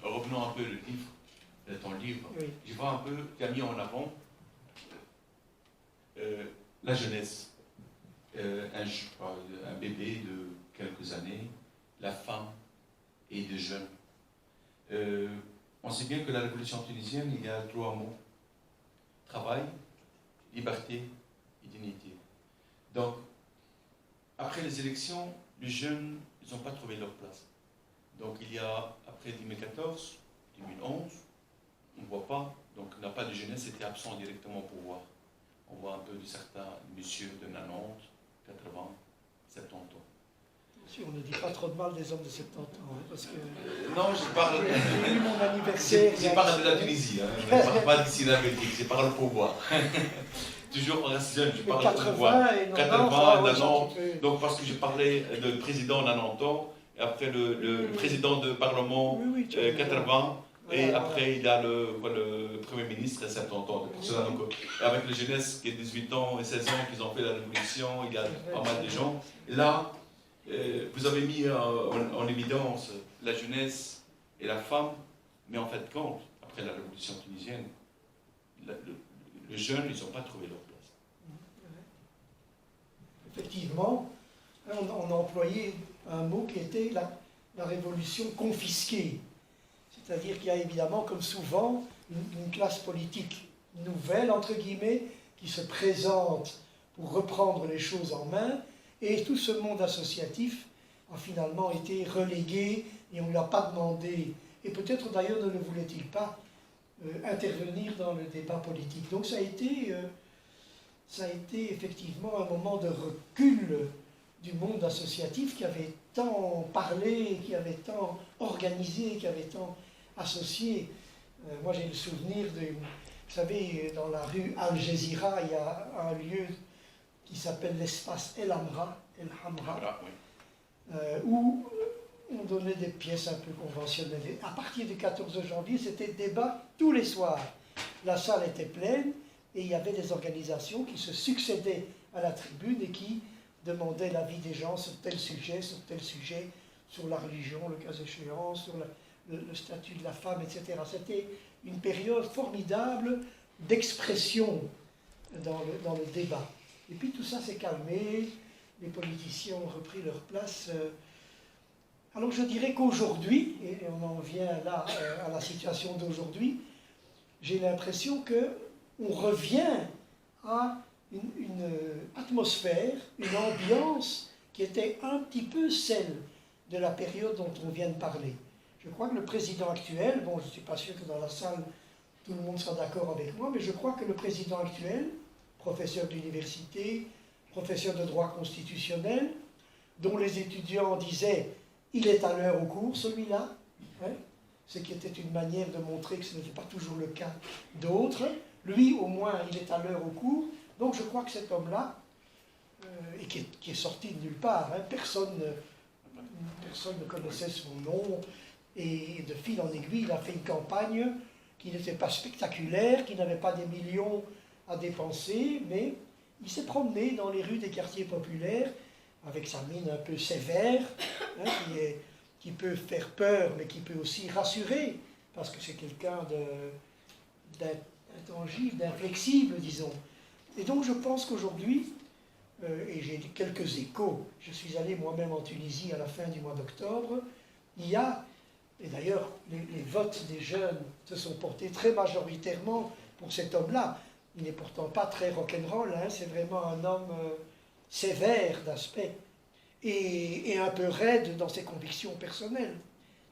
Revenons un peu le livre, ton livre. Oui. Je vois un peu, tu as mis en avant la jeunesse. Un bébé de quelques années, la femme et des jeunes. On sait bien que la révolution tunisienne, il y a 3 mots. Travail, liberté et dignité. Donc, après les élections, les jeunes, ils n'ont pas trouvé leur place. Donc il y a, après 2014, 2011, on ne voit pas, donc on n'a pas de jeunesse, était absent directement au pouvoir. On voit un peu de certains messieurs de 90, 80, 70 ans. Si on ne dit pas trop de mal des hommes de 70 ans, hein, parce que... non, je parle... J'ai eu mon anniversaire... Je parle de la Tunisie, hein, je ne parle pas d'ici la Belgique, je parle au pouvoir. Toujours on reste jeune, je parle au pouvoir. 80, 90, donc parce que je parlais de président 90 ans, et après le président de parlement 80, et après il y a le Premier ministre 70 ans. Pour cela, donc, avec la jeunesse qui est 18 ans et 16 ans, qui ont fait la révolution, il y a pas mal de gens. Et là, vous avez mis en évidence la jeunesse et la femme, mais en fait, quand, après la révolution tunisienne, les jeunes, ils n'ont pas trouvé leur place. Effectivement, on a employé un mot qui était la révolution confisquée. C'est-à-dire qu'il y a évidemment, comme souvent, une classe politique nouvelle, entre guillemets, qui se présente pour reprendre les choses en main, et tout ce monde associatif a finalement été relégué, et on ne lui a pas demandé, et peut-être d'ailleurs ne le voulait-il pas, intervenir dans le débat politique. Donc ça a été effectivement un moment de recul du monde associatif qui avait tant parlé, qui avait tant organisé, qui avait tant associé. Moi j'ai le souvenir de, vous savez, dans la rue Al-Jazira, il y a un lieu qui s'appelle l'espace El Hamra, où on donnait des pièces un peu conventionnelles. Et à partir du 14 janvier, c'était débat tous les soirs. La salle était pleine et il y avait des organisations qui se succédaient à la tribune et qui demandaient l'avis des gens sur tel sujet, sur la religion, le cas échéant, sur le statut de la femme, etc. C'était une période formidable d'expression dans le débat. Et puis tout ça s'est calmé, les politiciens ont repris leur place. Alors je dirais qu'aujourd'hui, et on en vient là à la situation d'aujourd'hui, j'ai l'impression qu'on revient à une atmosphère, une ambiance qui était un petit peu celle de la période dont on vient de parler. Je crois que le président actuel, bon je ne suis pas sûr que dans la salle tout le monde sera d'accord avec moi, mais je crois que le président actuel, professeur d'université, professeur de droit constitutionnel, dont les étudiants disaient « il est à l'heure au cours celui-là hein », ce qui était une manière de montrer que ce n'était pas toujours le cas d'autres. Lui, au moins, il est à l'heure au cours. Donc je crois que cet homme-là, et qui est sorti de nulle part, hein, personne ne connaissait son nom, et de fil en aiguille, il a fait une campagne qui n'était pas spectaculaire, qui n'avait pas des millions à dépenser, mais il s'est promené dans les rues des quartiers populaires, avec sa mine un peu sévère, hein, qui peut faire peur, mais qui peut aussi rassurer, parce que c'est quelqu'un d'intangible, d'inflexible, disons. Et donc je pense qu'aujourd'hui, et j'ai quelques échos, je suis allé moi-même en Tunisie à la fin du mois d'octobre, il y a, et d'ailleurs les votes des jeunes se sont portés très majoritairement pour cet homme-là. Il n'est pourtant pas très rock'n'roll, hein, c'est vraiment un homme sévère d'aspect et un peu raide dans ses convictions personnelles.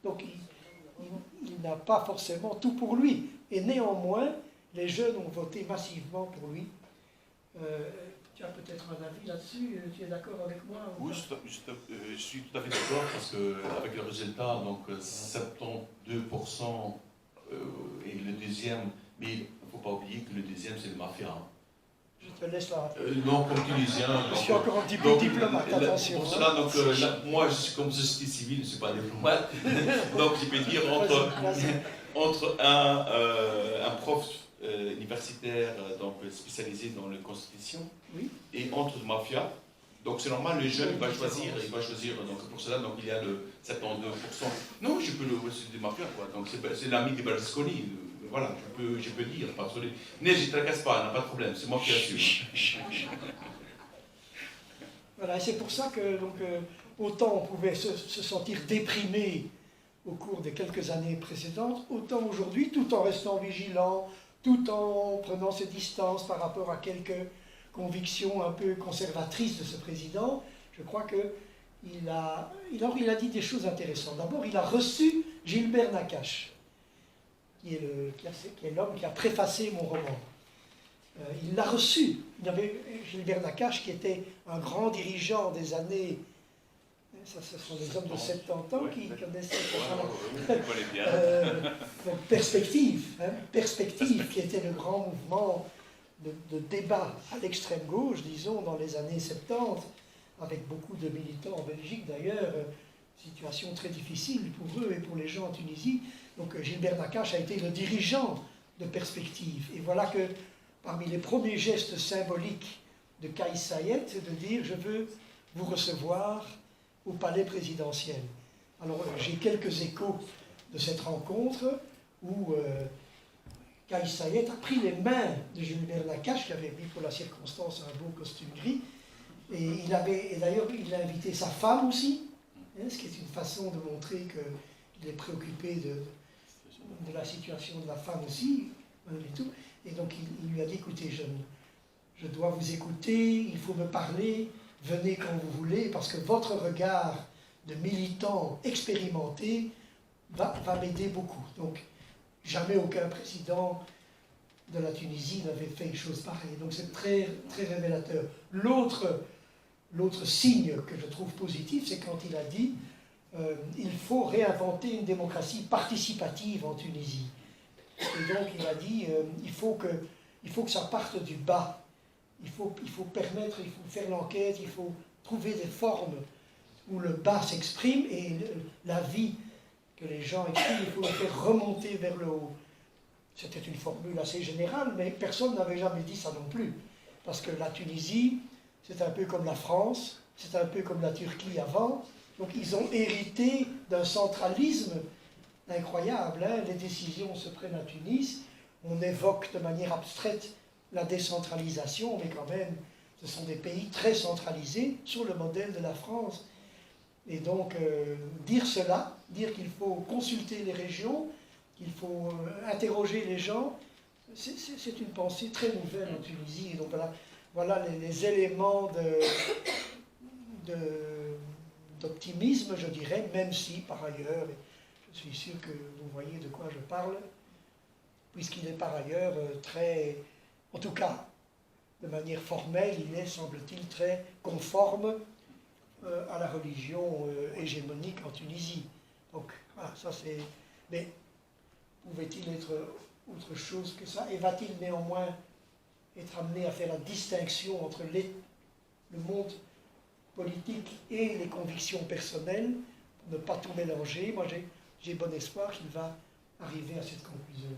Donc il n'a pas forcément tout pour lui. Et néanmoins, les jeunes ont voté massivement pour lui. Tu as peut-être un avis là-dessus, tu es d'accord avec moi? Oui, je suis tout à fait d'accord parce qu'avec le résultat, donc 72% et le deuxième, mais il ne faut pas oublier que le deuxième c'est le mafia. Hein. Je te laisse là. Non, comme Tunisien. Je suis encore un petit peu diplomate, attention. Pour cela, donc, moi, je suis comme société civile, je ne suis pas diplomate. Donc, je peux dire entre un prof universitaire donc, spécialisé dans la constitution oui. et entre le mafia. Donc, c'est normal, le jeune, il va choisir. Donc, pour cela, donc, il y a le 72%. Non, je peux le voir du mafia, quoi. Donc, c'est l'ami de Berlusconi. Voilà, je peux dire, pas absolument. Mais je ne tracasse pas, n'a pas de problème, c'est moi qui assume. Voilà, c'est pour ça que donc, autant on pouvait se sentir déprimé au cours des quelques années précédentes, autant aujourd'hui, tout en restant vigilant, tout en prenant ses distances par rapport à quelques convictions un peu conservatrices de ce président, je crois qu'il a dit des choses intéressantes. D'abord, il a reçu Gilbert Nakache, qui est l'homme qui a préfacé mon roman. Il l'a reçu. Il y avait Gilbert Nakache, qui était un grand dirigeant des années... Ça, ce sont des hommes de 70 ans qui connaissaient donc Perspective, hein, Perspective, qui était le grand mouvement de débat à l'extrême gauche, disons, dans les années 70, avec beaucoup de militants en Belgique d'ailleurs, situation très difficile pour eux et pour les gens en Tunisie. Donc Gilbert Nakache a été le dirigeant de Perspective. Et voilà que parmi les premiers gestes symboliques de Kais Saied, c'est de dire « je veux vous recevoir au palais présidentiel ». Alors j'ai quelques échos de cette rencontre où Kais Saied a pris les mains de Gilbert Nakache, qui avait mis pour la circonstance un beau costume gris, et d'ailleurs il a invité sa femme aussi, hein, ce qui est une façon de montrer qu'il est préoccupé de la situation de la femme aussi, et tout. Et donc il lui a dit, écoutez, je dois vous écouter, il faut me parler, venez quand vous voulez, parce que votre regard de militant expérimenté va m'aider beaucoup. Donc jamais aucun président de la Tunisie n'avait fait une chose pareille. Donc c'est très, très révélateur. L'autre signe que je trouve positif, c'est quand il a dit il faut réinventer une démocratie participative en Tunisie. Et donc il a dit il faut que ça parte du bas. Il faut permettre, il faut faire l'enquête, il faut trouver des formes où le bas s'exprime et la vie que les gens expriment, il faut le faire remonter vers le haut. C'était une formule assez générale, mais personne n'avait jamais dit ça non plus. Parce que la Tunisie, c'est un peu comme la France, c'est un peu comme la Turquie avant. Donc ils ont hérité d'un centralisme incroyable. Hein. Les décisions se prennent à Tunis. On évoque de manière abstraite la décentralisation, mais quand même, ce sont des pays très centralisés sur le modèle de la France. Et donc, dire cela, dire qu'il faut consulter les régions, qu'il faut interroger les gens, c'est une pensée très nouvelle en Tunisie. Et donc voilà les éléments d'optimisme, je dirais, même si, par ailleurs, je suis sûr que vous voyez de quoi je parle, puisqu'il est par ailleurs très, en tout cas, de manière formelle, il est, semble-t-il, très conforme à la religion hégémonique en Tunisie. Donc, voilà, ça c'est... Mais pouvait-il être autre chose que ça? Et va-t-il néanmoins être amené à faire la distinction entre le monde politique et les convictions personnelles, pour ne pas tout mélanger? Moi, j'ai bon espoir qu'il va arriver à cette conclusion.